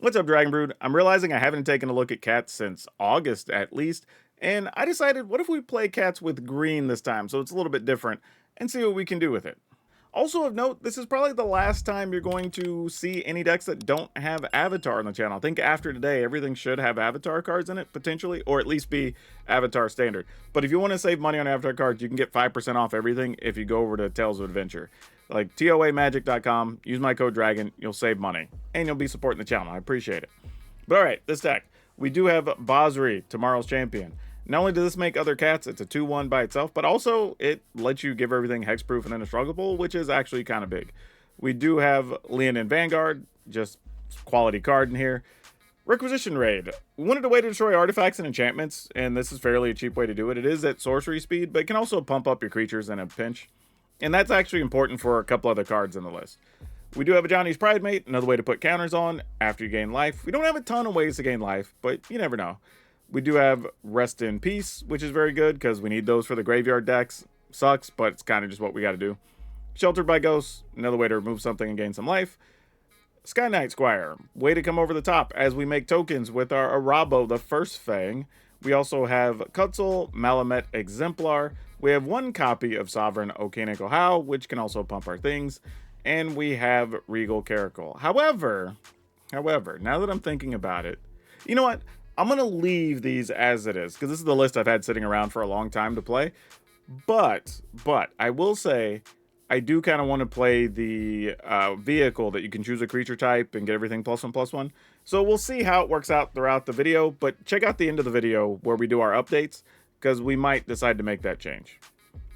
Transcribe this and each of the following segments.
What's up, Dragon Brood? I'm realizing I haven't taken a look at cats since August at least, and I decided what if we play cats with green this time so it's a little bit different and see what we can do with it. Also of note, this is probably the last time you're going to see any decks that don't have Avatar on the channel. I think after today, everything should have Avatar cards in it, potentially, or at least be Avatar standard. But if you want to save money on Avatar cards, you can get 5% off everything if you go over to Tales of Adventure. Like TOAmagic.com, use my code DRAGON, you'll save money, and you'll be supporting the channel. I appreciate it. But alright, this deck. We do have Basri, tomorrow's champion. Not only does this make other cats, it's a 2-1 by itself, but also it lets you give everything hexproof and indestructible, which is actually kind of big. We do have Leon in Vanguard, just quality card in here. Requisition Raid. We wanted a way to destroy artifacts and enchantments, and this is fairly a cheap way to do it. It is at sorcery speed, but it can also pump up your creatures in a pinch. And that's actually important for a couple other cards in the list. We do have a Johnny's Pridemate, another way to put counters on after you gain life. We don't have a ton of ways to gain life, but you never know. We do have Rest in Peace, which is very good because we need those for the graveyard decks. Sucks, but it's kind of just what we got to do. Sheltered by Ghosts, another way to remove something and gain some life. Sky Knight Squire, way to come over the top as we make tokens with our Arabo, the First Fang. We also have Kutzel, Malamet Exemplar. We have one copy of Sovereign Okaneko How, which can also pump our things. And we have Regal Caracal. However, now that I'm thinking about it, you know what? I'm going to leave these as it is, because this is the list I've had sitting around for a long time to play. But I will say, I do kind of want to play the vehicle that you can choose a creature type and get everything +1/+1. So we'll see how it works out throughout the video, but check out the end of the video where we do our updates, because we might decide to make that change.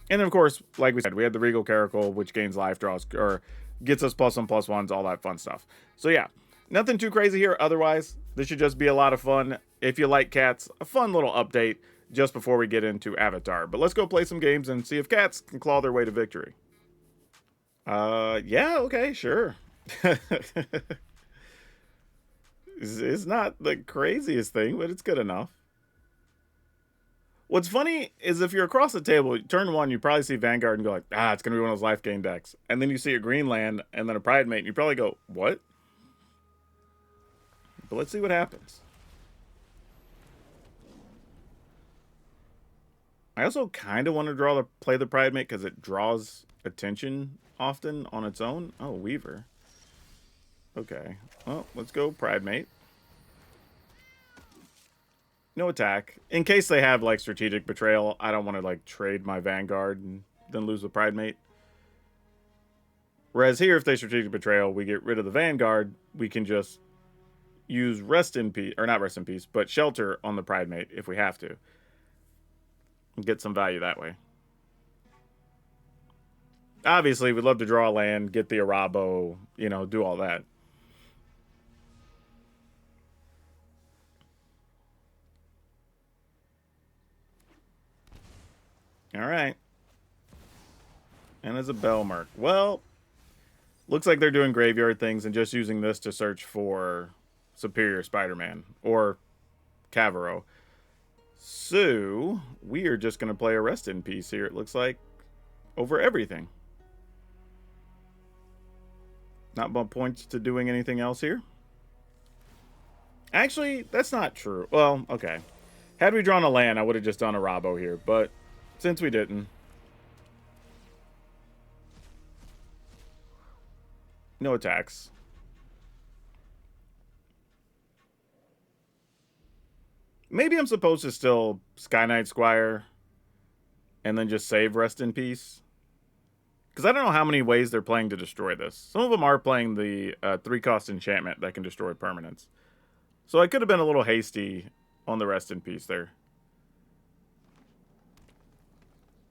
And then, of course, like we said, we had the Regal Caracal, which gains life, draws, or gets us +1/+1s, all that fun stuff. So yeah, nothing too crazy here otherwise. This should just be a lot of fun. If you like cats, a fun little update just before we get into Avatar. But let's go play some games and see if cats can claw their way to victory. Yeah, okay, sure. It's not the craziest thing, but it's good enough. What's funny is if you're across the table, turn one, you probably see Vanguard and go like, it's going to be one of those life gain decks. And then you see a green land and then a Pridemate, and you probably go, what? But let's see what happens. I also kind of want to play the Pridemate because it draws attention often on its own. Oh, Weaver. Okay. Well, let's go Pridemate. No attack. In case they have, like, Strategic Betrayal, I don't want to, like, trade my Vanguard and then lose the Pridemate. Whereas here, if they Strategic Betrayal, we get rid of the Vanguard, we can just use Rest in Peace, or not Rest in Peace, but Shelter on the Pridemate if we have to. And get some value that way. Obviously, we'd love to draw land, get the Arabo, you know, do all that. Alright. And there's a Belmerk. Well, looks like they're doing graveyard things and just using this to search for Superior Spider-Man or Cavero. So, we are just going to play a Rest in Peace here, it looks like, over everything. Not bump points to doing anything else here. Actually, that's not true. Well, okay. Had we drawn a land, I would have just done a Rabo here, but since we didn't. No attacks. Maybe I'm supposed to still Sky Knight Squire and then just save Rest in Peace. Because I don't know how many ways they're playing to destroy this. Some of them are playing the 3-cost enchantment that can destroy permanents. So I could have been a little hasty on the Rest in Peace there.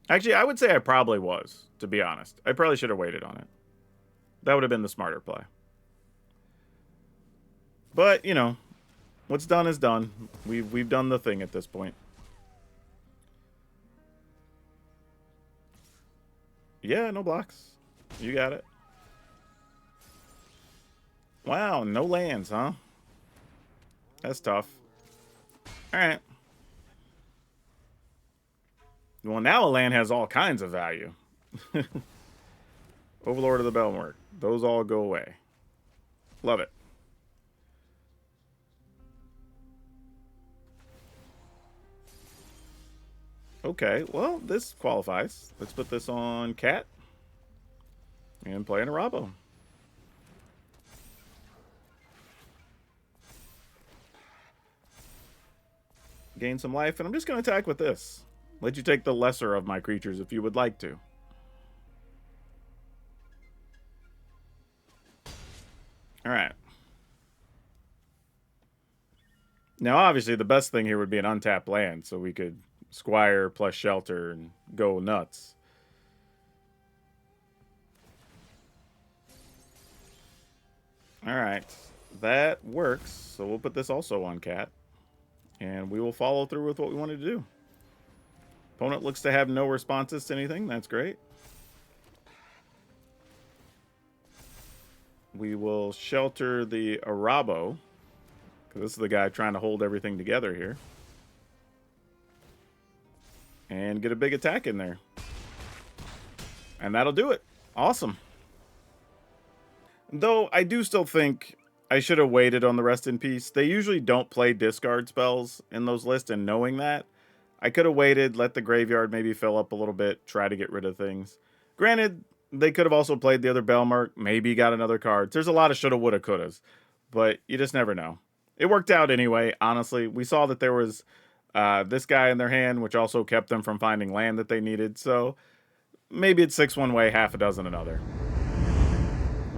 Actually, I would say I probably was, to be honest. I probably should have waited on it. That would have been the smarter play. But, you know, what's done is done. We've done the thing at this point. Yeah, no blocks. You got it. Wow, no lands, huh? That's tough. Alright. Well, now a land has all kinds of value. Overlord of the Belmerk. Those all go away. Love it. Okay, well, this qualifies. Let's put this on Cat and play an Arabo. Gain some life, and I'm just going to attack with this. Let you take the lesser of my creatures if you would like to. All right. Now, obviously, the best thing here would be an untapped land, so we could Squire plus Shelter and go nuts. All right. That works, so we'll put this also on Cat. And we will follow through with what we wanted to do. Opponent looks to have no responses to anything. That's great. We will shelter the Arabo, because this is the guy trying to hold everything together here. And get a big attack in there. And that'll do it. Awesome. Though I do still think I should have waited on the Rest in Peace. They usually don't play discard spells in those lists, and knowing that, I could have waited, let the graveyard maybe fill up a little bit, try to get rid of things. Granted, they could have also played the other Belmark, maybe got another card. There's a lot of shoulda, woulda, couldas, but you just never know. It worked out anyway, honestly. We saw that there was this guy in their hand, which also kept them from finding land that they needed, so maybe it's 6 one way, half a dozen another.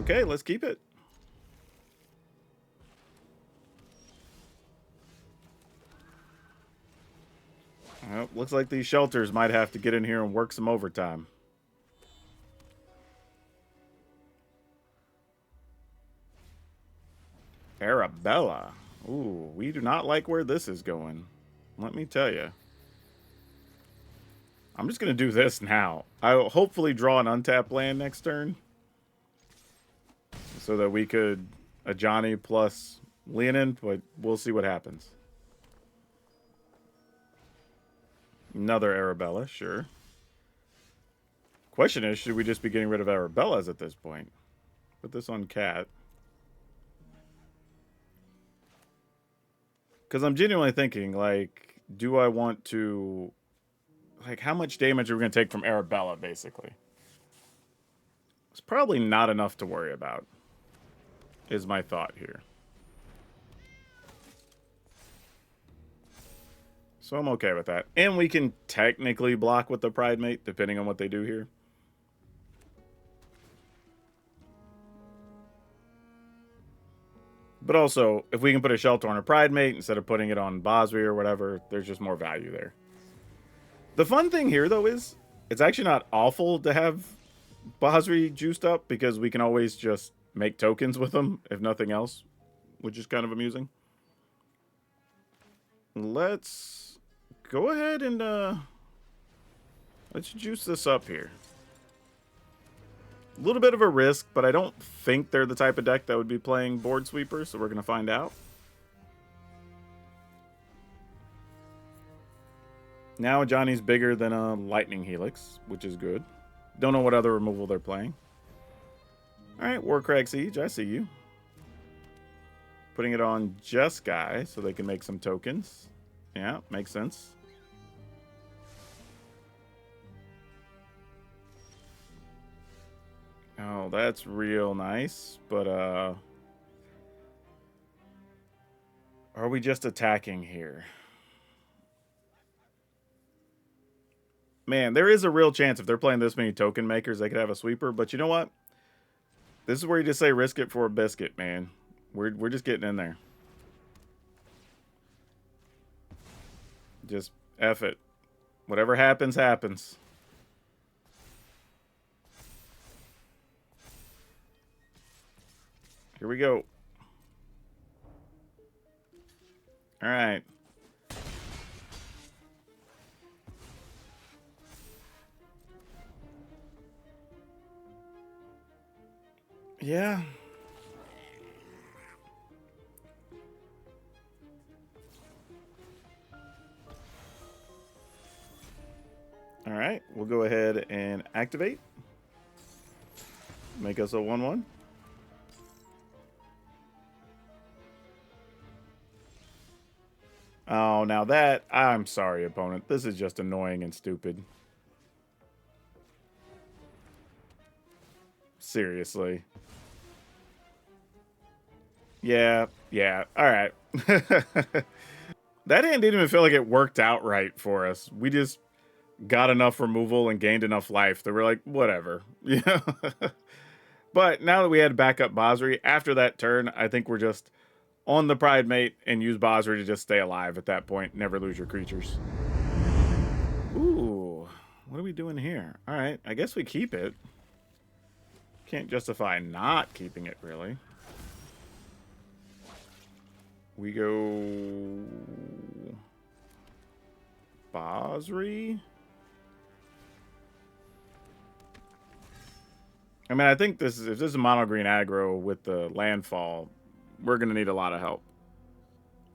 Okay, let's keep it. Well, looks like these shelters might have to get in here and work some overtime. Arabella. Ooh, we do not like where this is going. Let me tell you. I'm just going to do this now. I'll hopefully draw an untapped land next turn. So that we could Ajani plus Leonin, but we'll see what happens. Another Arabella, sure. Question is, should we just be getting rid of Arabellas at this point? Put this on Cat. Because I'm genuinely thinking, like, do I want to... Like, how much damage are we going to take from Arabella, basically? It's probably not enough to worry about, is my thought here. So I'm okay with that. And we can technically block with the Pridemate, depending on what they do here. But also, if we can put a shelter on a Pridemate instead of putting it on Bosri or whatever, there's just more value there. The fun thing here, though, is it's actually not awful to have Bosri juiced up, because we can always just make tokens with them, if nothing else, which is kind of amusing. Let's go ahead and let's juice this up here. A little bit of a risk, but I don't think they're the type of deck that would be playing board sweeper, so we're going to find out. Now Johnny's bigger than a Lightning Helix, which is good. Don't know what other removal they're playing. Alright, Warcrag Siege, I see you. Putting it on Jeskai so they can make some tokens. Yeah, makes sense. Oh, that's real nice, but are we just attacking here? Man, there is a real chance if they're playing this many token makers, they could have a sweeper, but you know what? This is where you just say risk it for a biscuit, man. We're just getting in there. Just F it. Whatever happens, happens. Here we go. All right. Yeah. All right. We'll go ahead and activate. Make us a 1/1. Oh, now that... I'm sorry, opponent. This is just annoying and stupid. Seriously. Yeah. All right. That hand didn't even feel like it worked out right for us. We just got enough removal and gained enough life that we're like, whatever. Yeah. But now that we had backup Basri, after that turn, I think we're just on the Pride Mate and use Basri to just stay alive at that point. Never lose your creatures. Ooh. What are we doing here? All right. I guess we keep it. Can't justify not keeping it, really. We go... Basri? I mean, I think this is... If this is mono green aggro with the landfall, we're going to need a lot of help.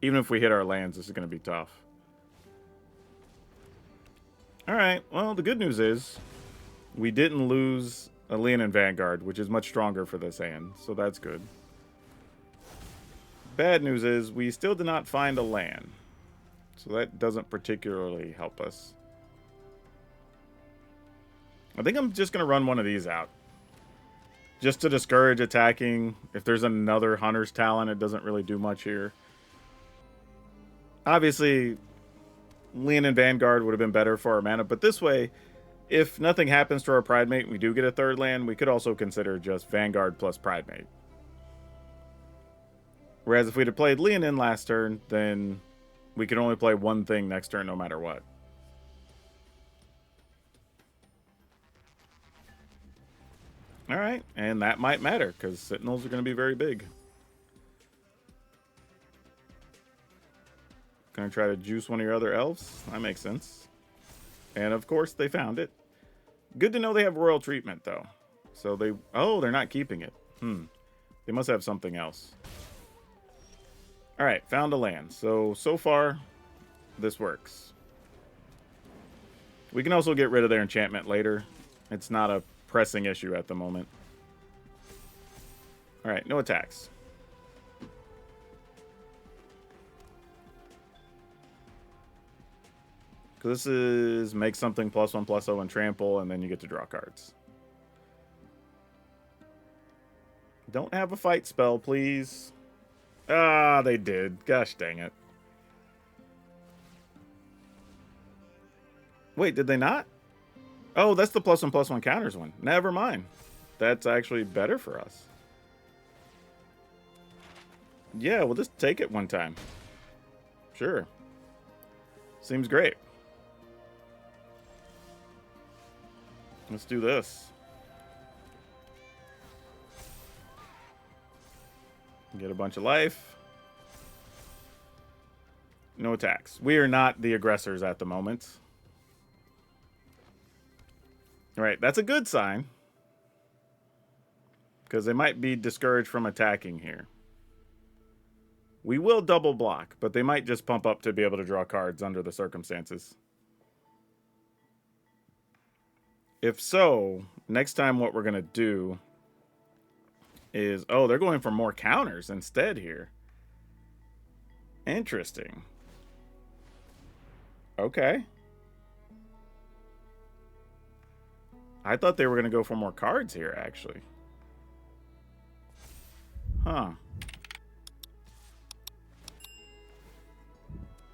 Even if we hit our lands, this is going to be tough. Alright, well, the good news is we didn't lose a Leonin Vanguard, which is much stronger for this hand, so that's good. Bad news is we still did not find a land, so that doesn't particularly help us. I think I'm just going to run one of these out. Just to discourage attacking. If there's another Hunter's Talon, it doesn't really do much here. Obviously, Leonin Vanguard would have been better for our mana, but this way, if nothing happens to our Pride Mate, we do get a third land, we could also consider just Vanguard plus Pride Mate. Whereas if we'd have played Leonin last turn, then we could only play one thing next turn no matter what. Alright, and that might matter, because Sentinels are going to be very big. Gonna try to juice one of your other elves? That makes sense. And of course they found it. Good to know they have royal treatment, though. So they... Oh, they're not keeping it. They must have something else. Alright, found a land. So far, this works. We can also get rid of their enchantment later. It's not a pressing issue at the moment. Alright, no attacks. This is make something +1/+0 and trample, and then you get to draw cards. Don't have a fight spell, please. Ah, they did. Gosh dang it. Wait, did they not? Oh, that's the +1/+1 counters one. Never mind. That's actually better for us. Yeah, we'll just take it one time. Sure. Seems great. Let's do this. Get a bunch of life. No attacks. We are not the aggressors at the moment. Alright, that's a good sign. Because they might be discouraged from attacking here. We will double block, but they might just pump up to be able to draw cards under the circumstances. If so, next time what we're going to do is... Oh, they're going for more counters instead here. Interesting. Okay. I thought they were going to go for more cards here, actually. Huh.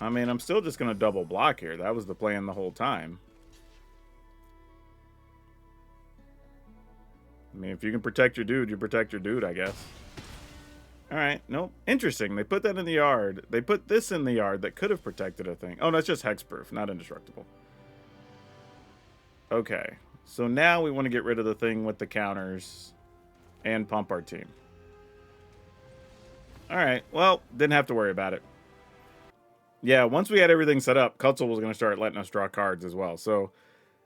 I mean, I'm still just going to double block here. That was the plan the whole time. I mean, if you can protect your dude, you protect your dude, I guess. Alright, nope. Interesting. They put that in the yard. They put this in the yard that could have protected a thing. Oh, no, it's just hexproof, not indestructible. Okay. So now we want to get rid of the thing with the counters and pump our team. Alright, well, didn't have to worry about it. Yeah, once we had everything set up, Kutzel was going to start letting us draw cards as well. So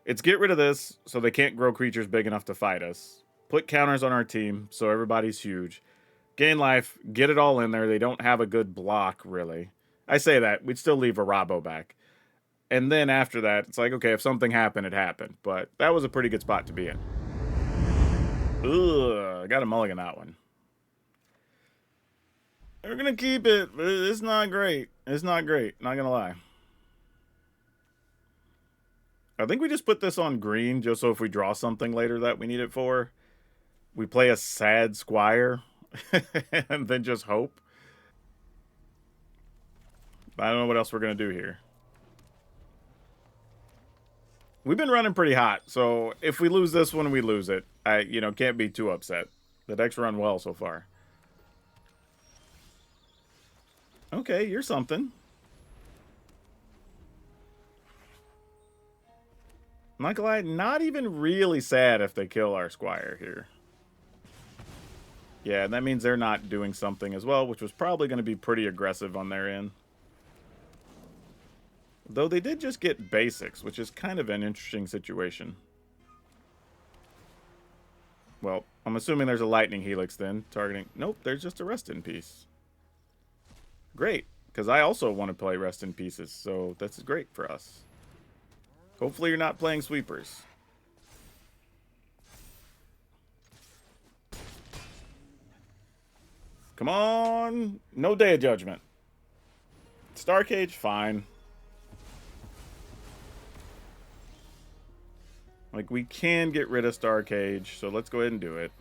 it's get rid of this so they can't grow creatures big enough to fight us. Put counters on our team so everybody's huge. Gain life, get it all in there. They don't have a good block, really. I say that. We'd still leave a Rabo back. And then after that, it's like, okay, if something happened, it happened. But that was a pretty good spot to be in. Ugh, I got a mulligan that one. We're gonna keep it, but it's not great. It's not great, not gonna lie. I think we just put this on green just so if we draw something later that we need it for, we play a sad squire and then just hope. I don't know what else we're gonna do here. We've been running pretty hot, so if we lose this one, we lose it. I, can't be too upset. The deck's run well so far. Okay, you're something. I'm not gonna lie, not even really sad if they kill our squire here. Yeah, and that means they're not doing something as well, which was probably going to be pretty aggressive on their end. Though they did just get basics, which is kind of an interesting situation. Well, I'm assuming there's a lightning helix then, targeting... Nope, there's just a rest in peace. Great, because I also want to play rest in pieces, so that's great for us. Hopefully you're not playing sweepers. Come on! No Day of Judgment. Star Cage, fine. Like, we can get rid of Star Cage, so let's go ahead and do it.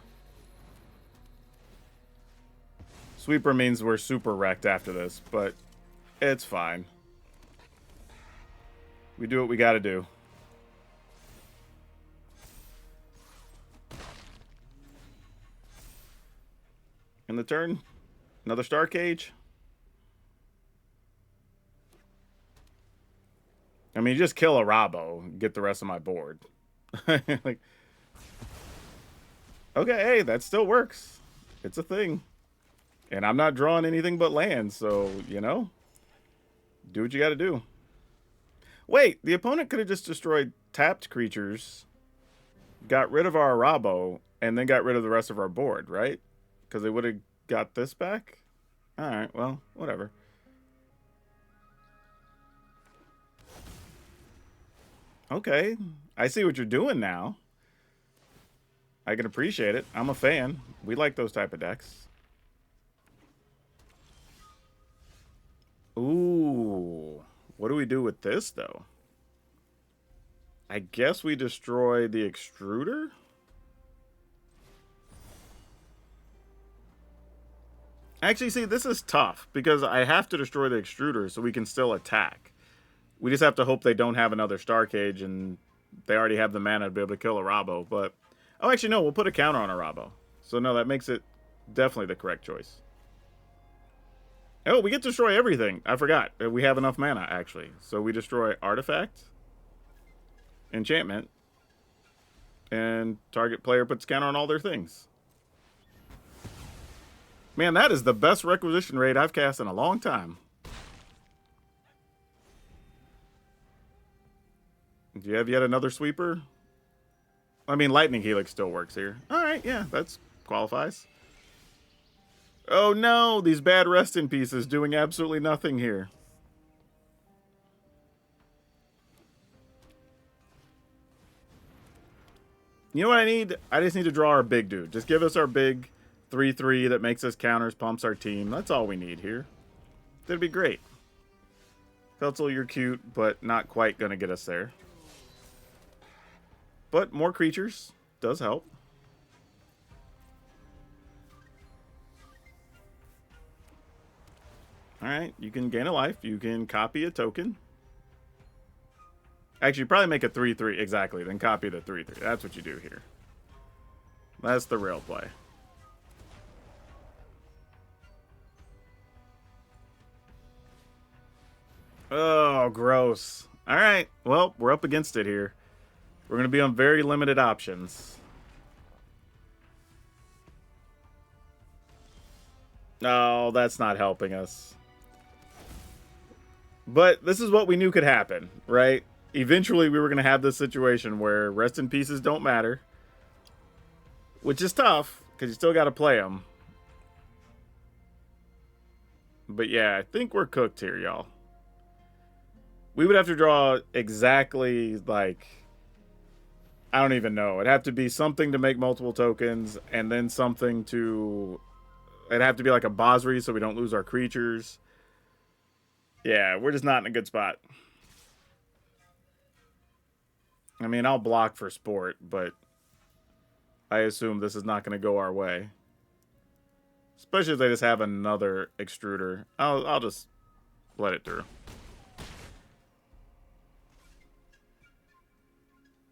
Sweeper means we're super wrecked after this, but it's fine. We do what we gotta do. In the turn, another Star Cage. I mean, you just kill a Rabo, get the rest of my board. Like, okay, hey, that still works. It's a thing. And I'm not drawing anything but land, so, do what you gotta do. Wait, the opponent could have just destroyed tapped creatures, got rid of our Rabo, and then got rid of the rest of our board, right? Because they would have got this back? Alright, well, whatever. Okay, I see what you're doing now. I can appreciate it. I'm a fan. We like those type of decks. Ooh. What do we do with this, though? I guess we destroy the extruder? Actually, see, this is tough, because I have to destroy the extruder so we can still attack. We just have to hope they don't have another Star Cage, and they already have the mana to be able to kill a Rabo, but... Oh, actually, no, we'll put a counter on a Rabo. So, no, that makes it definitely the correct choice. Oh, we get to destroy everything. I forgot. We have enough mana, actually. So we destroy Artifact, Enchantment, and target player puts counter on all their things. Man, that is the best requisition rate I've cast in a long time. Do you have yet another sweeper? I mean, Lightning Helix still works here. Alright, yeah, that qualifies. Oh no, these bad rest in pieces doing absolutely nothing here. You know what I need? I just need to draw our big dude. Just give us our big 3/3 that makes us counters, pumps our team. That's all we need here. That'd be great. Feltzel, you're cute, but not quite gonna get us there. But more creatures does help. Alright, you can gain a life. You can copy a token. Actually, probably make a 3/3. Exactly, then copy the 3/3. That's what you do here. That's the real play. Oh, gross. Alright, well, we're up against it here. We're going to be on very limited options. No, that's not helping us. But this is what we knew could happen, right? Eventually, we were going to have this situation where rest in pieces don't matter. Which is tough, because you still got to play them. But yeah, I think we're cooked here, y'all. We would have to draw exactly, like... I don't even know. It'd have to be something to make multiple tokens, and then something to It'd have to be like a Bosri so we don't lose our creatures. Yeah, we're just not in a good spot. I mean, I'll block for sport, but I assume this is not going to go our way. Especially if they just have another extruder. I'll just let it through.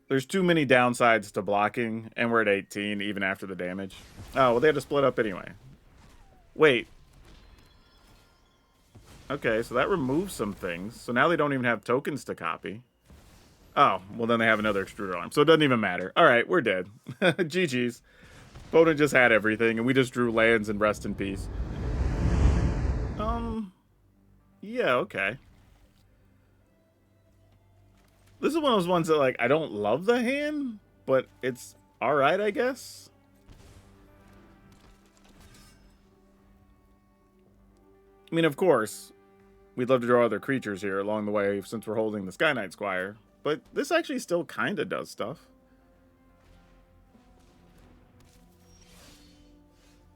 There's too many downsides to blocking, and we're at 18 even after the damage. Oh, well, they had to split up anyway. Wait. Okay, so that removes some things. So now they don't even have tokens to copy. Oh, well, then they have another extruder arm. So it doesn't even matter. All right, we're dead. GG's. Opponent just had everything, and we just drew lands and rest in peace. Yeah, okay. This is one of those ones that, like, I don't love the hand, but it's alright, I guess. I mean, of course, we'd love to draw other creatures here along the way since we're holding the Sky Knight Squire, but this actually still kind of does stuff.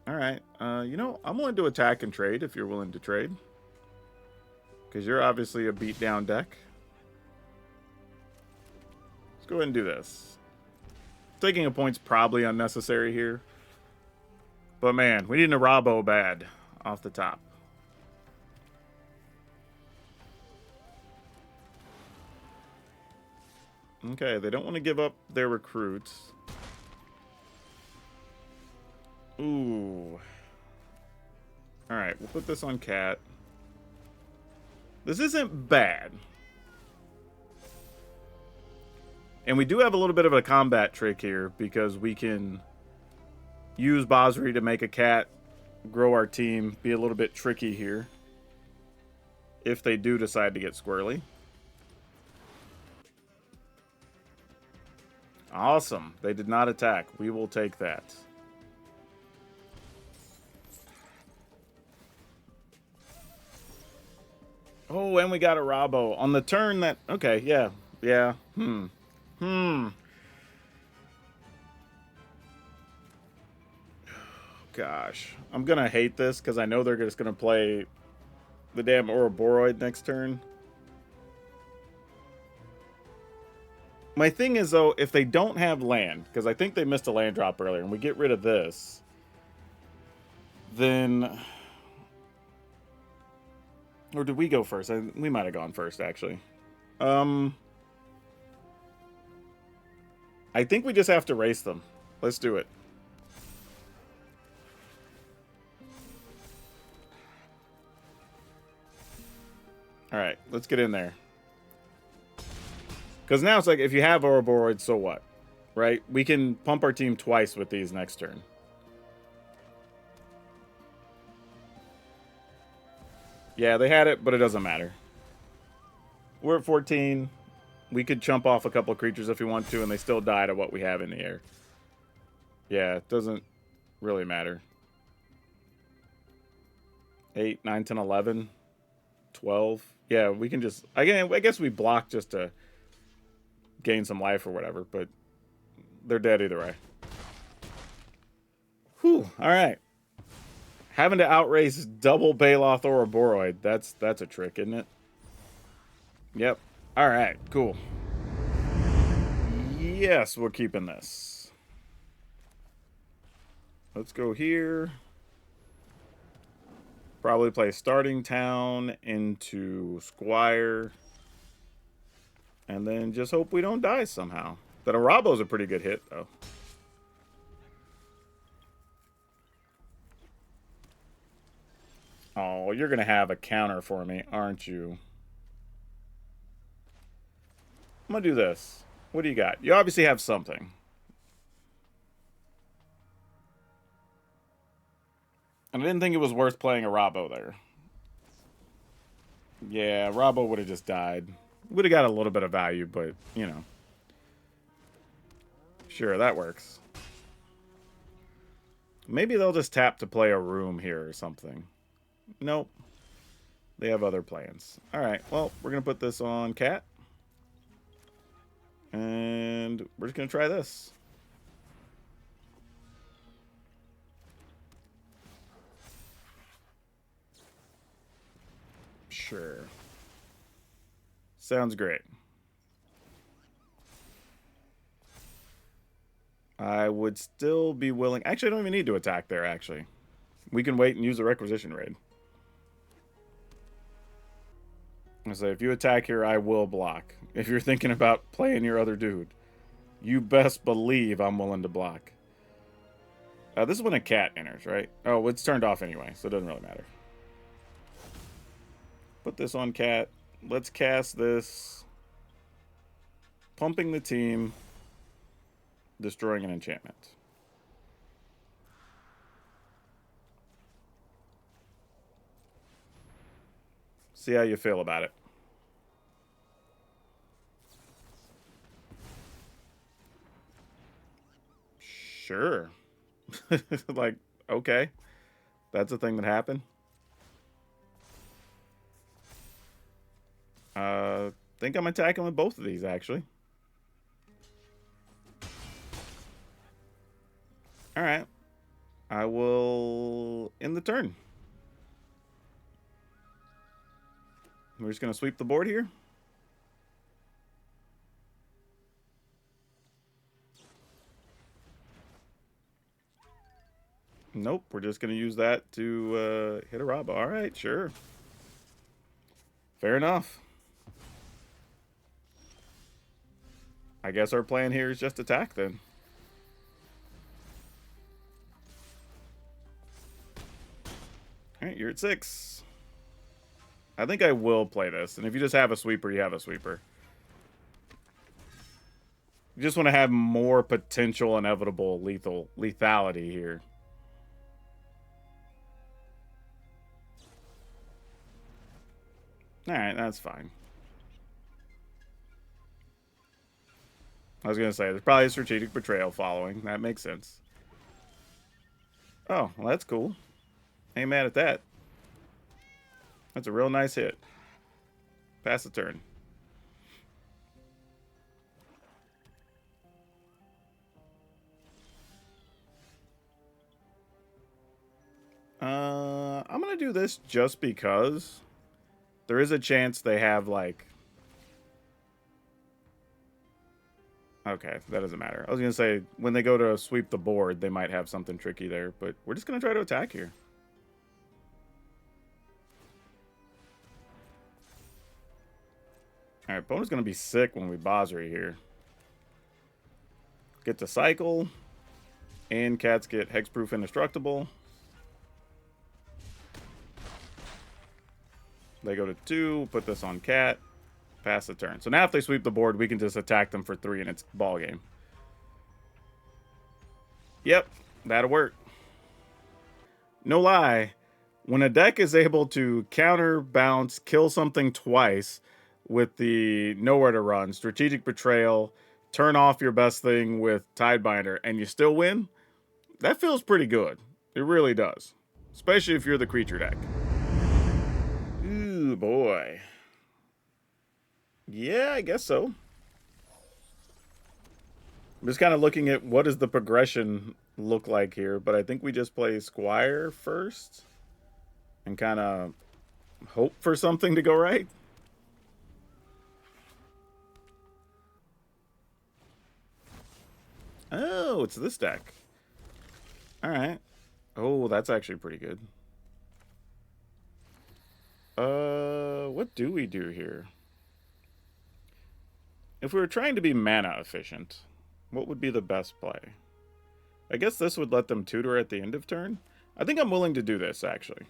Alright, you know, I'm willing to attack and trade if you're willing to trade. Because you're obviously a beat-down deck. Let's go ahead and do this. Taking a point's probably unnecessary here. But man, we need a Rabo bad off the top. Okay, they don't want to give up their recruits. Ooh. Alright, we'll put this on Cat. This isn't bad. And we do have a little bit of a combat trick here because we can use Bosri to make a cat, grow our team, be a little bit tricky here if they do decide to get squirrely. Awesome. They did not attack. We will take that. Oh, and we got a Rabo. On the turn that... Okay, yeah. Yeah. Gosh. I'm going to hate this because I know they're just going to play the damn Ouroboros next turn. My thing is, though, if they don't have land, because I think they missed a land drop earlier, and we get rid of this, then... Or did we go first? We might have gone first, actually. I think we just have to race them. Let's do it. Alright, let's get in there. Because now it's like, if you have Ouroboros, so what? Right? We can pump our team twice with these next turn. Yeah, they had it, but it doesn't matter. We're at 14. We could chump off a couple of creatures if we want to, and they still die to what we have in the air. Yeah, it doesn't really matter. 8, 9, 10, 11, 12. Yeah, we can just... I guess we block just to gain some life or whatever, but they're dead either way. Whew, alright. Having to outrace double Baloth Ouroboros, that's a trick, isn't it? Yep. Alright, cool. Yes, we're keeping this. Let's go here. Probably play Starting Town into Squire. And then just hope we don't die somehow. That Arabo's a pretty good hit, though. Oh, you're going to have a counter for me, aren't you? I'm going to do this. What do you got? You obviously have something. And I didn't think it was worth playing a Rabo there. Yeah, Rabo would have just died. Would have got a little bit of value, but, you know. Sure, that works. Maybe they'll just tap to play a room here or something. Nope. They have other plans. Alright, well, we're going to put this on Cat. And we're just going to try this. Sure. Sounds great. I would still be willing. Actually, I don't even need to attack there, actually. We can wait and use a requisition raid. I say, if you attack here, I will block. If you're thinking about playing your other dude, you best believe I'm willing to block. This is when a cat enters, right? Oh, it's turned off anyway, so it doesn't really matter. Put this on cat. Let's cast this. Pumping the team. Destroying an enchantment. See how you feel about it. Sure. Like, okay. That's a thing that happened. Think I'm attacking with both of these, actually. Alright. I will end the turn. We're just going to sweep the board here. Nope, we're just going to use that to hit a Rob. All right, sure. Fair enough. I guess our plan here is just attack then. All right, you're at 6. I think I will play this. And if you just have a sweeper, you have a sweeper. You just want to have more potential inevitable lethality here. Alright, that's fine. I was going to say, there's probably a strategic betrayal following. That makes sense. Oh, well, that's cool. Ain't mad at that. That's a real nice hit. Pass the turn. I'm going to do this just because there is a chance they have, like... Okay, that doesn't matter. I was going to say, when they go to sweep the board, they might have something tricky there, but we're just going to try to attack here. Alright, opponent's going to be sick when we Basri here. Get to cycle. And cats get hexproof indestructible. They go to 2, put this on cat. Pass the turn. So now if they sweep the board, we can just attack them for 3 and it's ball game. Yep, that'll work. No lie, when a deck is able to counter, bounce, kill something twice with the nowhere to run, strategic betrayal, turn off your best thing with Tidebinder, and you still win, that feels pretty good. It really does. Especially if you're the creature deck. Ooh, boy. Yeah, I guess so. I'm just kind of looking at what does the progression look like here, but I think we just play Squire first and kind of hope for something to go right. Oh, it's this deck. All right. Oh, that's actually pretty good. What do we do here? If we were trying to be mana efficient, what would be the best play? I guess this would let them tutor at the end of turn. I think I'm willing to do this, actually.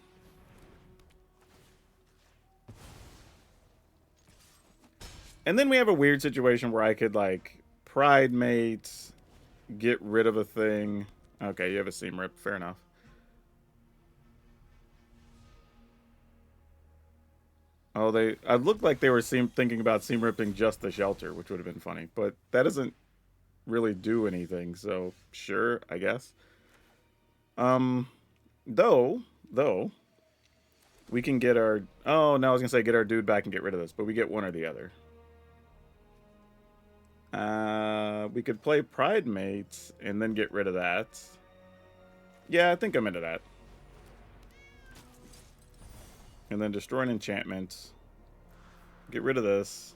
And then we have a weird situation where I could, like, Pride Mate, get rid of a thing. Okay, you have a Seam Rip. Fair enough. Oh, I looked like they were thinking about Seam Ripping just the shelter, which would have been funny. But that doesn't really do anything, so sure, I guess. Though, we can get our... Oh, no, I was going to say get our dude back and get rid of this, but we get one or the other. We could play Pride Mate and then get rid of that. Yeah, I think I'm into that. And then destroy an enchantment. Get rid of this.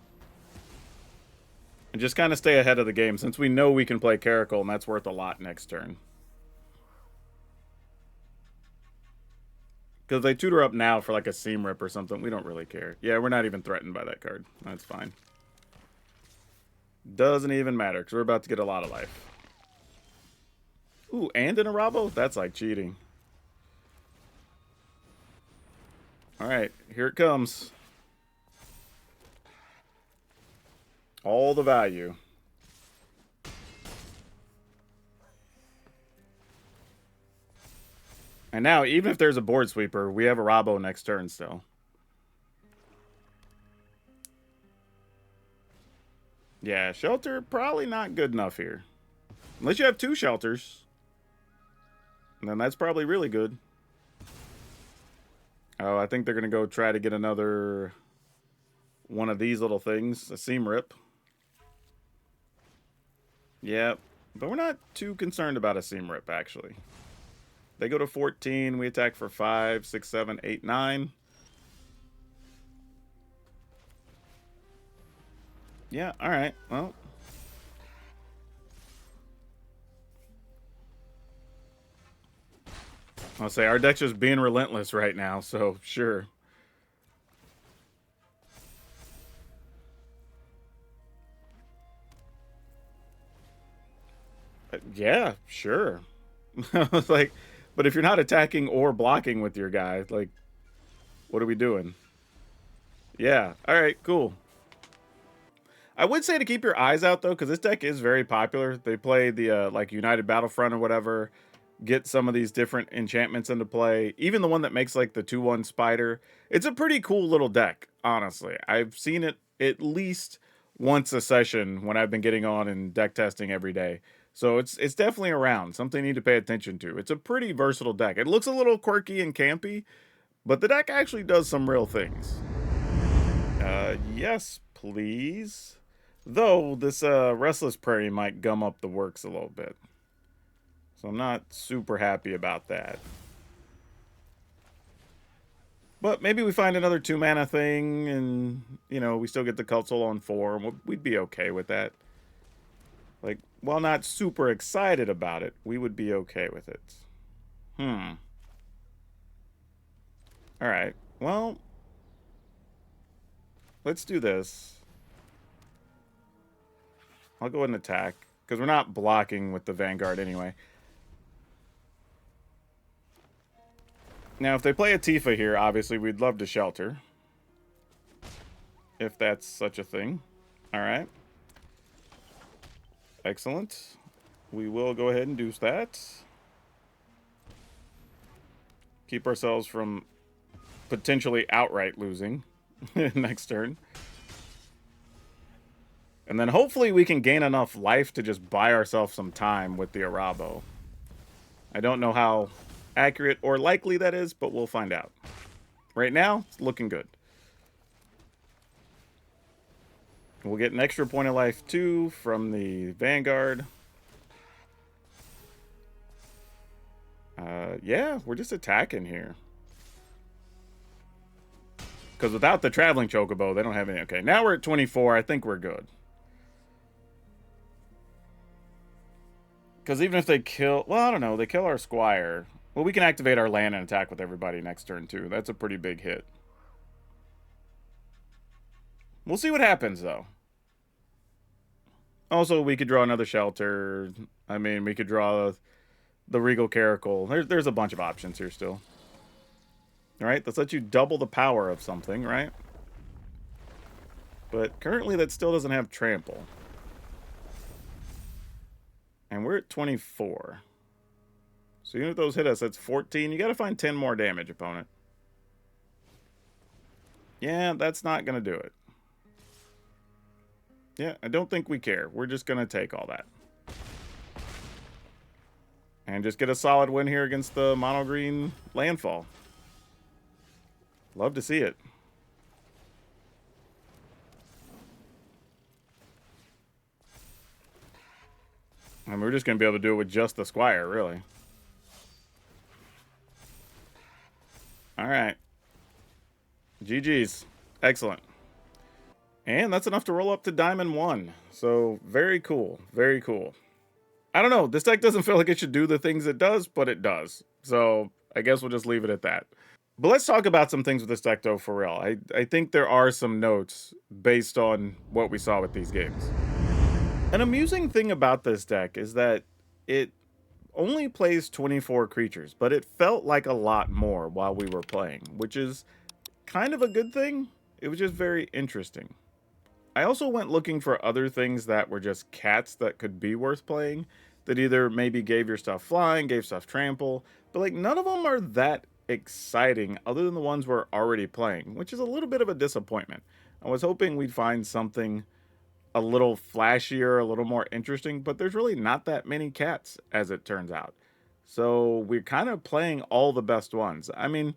And just kind of stay ahead of the game, since we know we can play Caracal, and that's worth a lot next turn. Because they tutor up now for like a Seam Rip or something. We don't really care. Yeah, we're not even threatened by that card. That's fine. Doesn't even matter, because we're about to get a lot of life. Ooh, and an Arabo? That's like cheating. Alright, here it comes. All the value. And now, even if there's a board sweeper, we have a Rabo next turn still. Yeah, shelter probably not good enough here. Unless you have 2 shelters. And then that's probably really good. Oh, I think they're going to go try to get another one of these little things. A Seam Rip. Yeah, but we're not too concerned about a Seam Rip, actually. They go to 14. We attack for 5, 6, 7, 8, 9. Yeah, alright. Well. I'll say our deck's just being relentless right now, so sure. Yeah, sure. Like, but if you're not attacking or blocking with your guy, like, what are we doing? Yeah, alright, cool. I would say to keep your eyes out, though, because this deck is very popular. They play the, like, United Battlefront or whatever. Get some of these different enchantments into play. Even the one that makes, like, the 2/1 spider. It's a pretty cool little deck, honestly. I've seen it at least once a session when I've been getting on and deck testing every day. So it's definitely around. Something you need to pay attention to. It's a pretty versatile deck. It looks a little quirky and campy, but the deck actually does some real things. Yes, please. Though, this Restless Prairie might gum up the works a little bit. So I'm not super happy about that. But maybe we find another 2-mana thing, and, you know, we still get the Cult Soul on 4, and we'd be okay with that. Like, while not super excited about it, we would be okay with it. Alright, well, let's do this. I'll go ahead and attack, because we're not blocking with the Vanguard anyway. Now, if they play a Tifa here, obviously we'd love to shelter. If that's such a thing. Alright. Excellent. We will go ahead and do that. Keep ourselves from potentially outright losing next turn. And then hopefully we can gain enough life to just buy ourselves some time with the Arabo. I don't know how accurate or likely that is, but we'll find out. Right now, it's looking good. We'll get an extra point of life, too, from the Vanguard. Yeah, we're just attacking here. Because without the Traveling Chocobo, they don't have any... Okay, now we're at 24. I think we're good. Because even if they kill... Well, I don't know. They kill our Squire. Well, we can activate our land and attack with everybody next turn, too. That's a pretty big hit. We'll see what happens, though. Also, we could draw another shelter. I mean, we could draw the Regal Caracal. There's a bunch of options here still. Alright, let's let you double the power of something, right? But currently that still doesn't have trample. And we're at 24. So even if those hit us, that's 14. You gotta find 10 more damage, opponent. Yeah, that's not gonna do it. Yeah, I don't think we care. We're just gonna take all that. And just get a solid win here against the mono green Landfall. Love to see it. And we're just going to be able to do it with just the Squire, really. Alright. GG's. Excellent. And that's enough to roll up to Diamond 1. So, very cool. Very cool. I don't know. This deck doesn't feel like it should do the things it does, but it does. So, I guess we'll just leave it at that. But let's talk about some things with this deck, though, for real. I think there are some notes based on what we saw with these games. An amusing thing about this deck is that it only plays 24 creatures, but it felt like a lot more while we were playing, which is kind of a good thing. It was just very interesting. I also went looking for other things that were just cats that could be worth playing, that either maybe gave your stuff flying, gave stuff trample, but like none of them are that exciting other than the ones we're already playing, which is a little bit of a disappointment. I was hoping we'd find something a little flashier, a little more interesting, but there's really not that many cats as it turns out. So we're kind of playing all the best ones. I mean,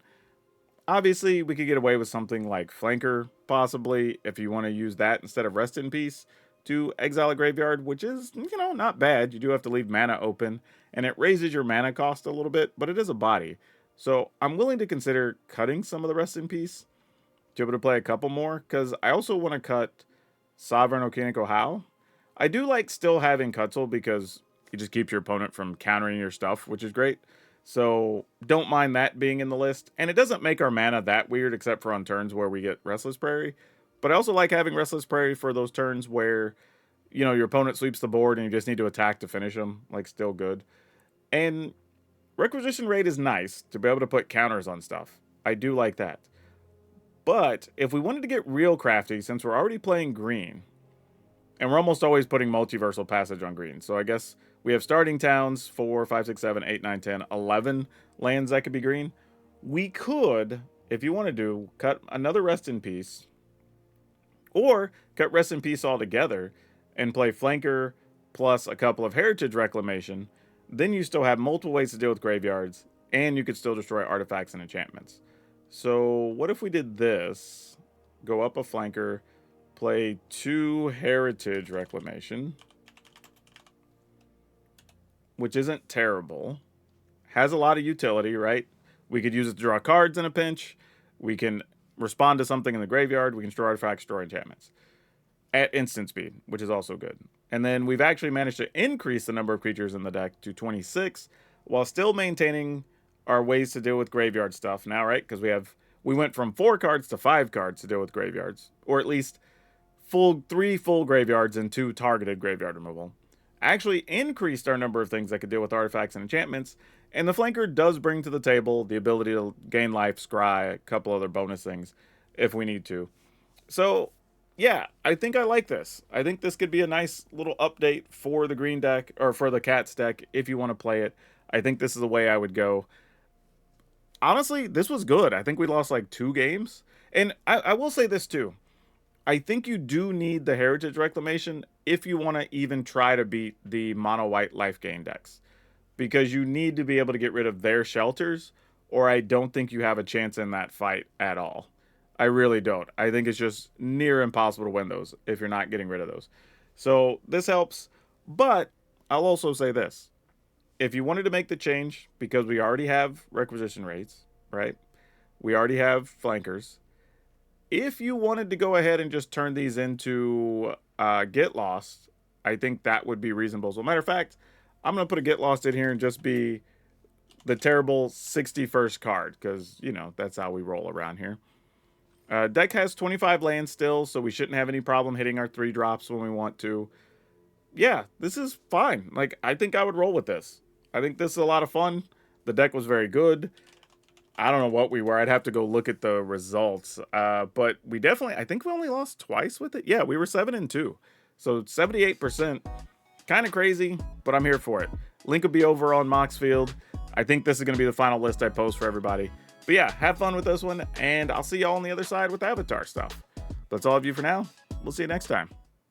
obviously, we could get away with something like Flanker, possibly, if you want to use that instead of Rest in Peace to exile a graveyard, which is, not bad. You do have to leave mana open, and it raises your mana cost a little bit, but it is a body. So I'm willing to consider cutting some of the Rest in Peace to be able to play a couple more, because I also want to cut Sovereign Okiniko How. I do like still having Cutzel because it just keeps your opponent from countering your stuff, which is great. So don't mind that being in the list. And it doesn't make our mana that weird except for on turns where we get Restless Prairie. But I also like having Restless Prairie for those turns where, your opponent sweeps the board and you just need to attack to finish them. Like, still good. And Requisition Rate is nice to be able to put counters on stuff. I do like that. But if we wanted to get real crafty, since we're already playing green, and we're almost always putting Multiversal Passage on green. So I guess we have starting towns, 4, 5, 6, 7, 8, 9, 10, 11 lands that could be green. We could, if you want to cut another Rest in Peace, or cut Rest in Peace altogether, and play Flanker plus a couple of Heritage Reclamation. Then you still have multiple ways to deal with graveyards, and you could still destroy artifacts and enchantments. So what if we did this? Go up a Flanker, play 2 Heritage Reclamation, which isn't terrible. Has a lot of utility, right? We could use it to draw cards in a pinch. We can respond to something in the graveyard. We can destroy artifacts, destroy enchantments at instant speed, which is also good. And then we've actually managed to increase the number of creatures in the deck to 26 while still maintaining our ways to deal with graveyard stuff now, right? Because we went from 4 cards to 5 cards to deal with graveyards, or at least 3 full graveyards and 2 targeted graveyard removal. Actually increased our number of things that could deal with artifacts and enchantments, and the Flanker does bring to the table the ability to gain life, scry, a couple other bonus things if we need to. So yeah, I think I like this. I think this could be a nice little update for the green deck, or for the Cats deck, if you want to play it. I think this is the way I would go. Honestly, this was good. I think we lost like 2 games. And I will say this too. I think you do need the Heritage Reclamation if you want to even try to beat the mono-white life gain decks. Because you need to be able to get rid of their shelters, or I don't think you have a chance in that fight at all. I really don't. I think it's just near impossible to win those if you're not getting rid of those. So this helps, but I'll also say this. If you wanted to make the change, because we already have requisition rates, right? We already have flankers. If you wanted to go ahead and just turn these into Get Lost, I think that would be reasonable. So, matter of fact, I'm going to put a Get Lost in here and just be the terrible 61st card, because, that's how we roll around here. Deck has 25 lands still, so we shouldn't have any problem hitting our 3 drops when we want to. Yeah, this is fine. Like, I think I would roll with this. I think this is a lot of fun. The deck was very good. I don't know what we were. I'd have to go look at the results. But we definitely, I think we only lost twice with it. Yeah, we were 7-2. So 78%. Kind of crazy, but I'm here for it. Link will be over on Moxfield. I think this is going to be the final list I post for everybody. But yeah, have fun with this one, and I'll see y'all on the other side with Avatar stuff. That's all of you for now. We'll see you next time.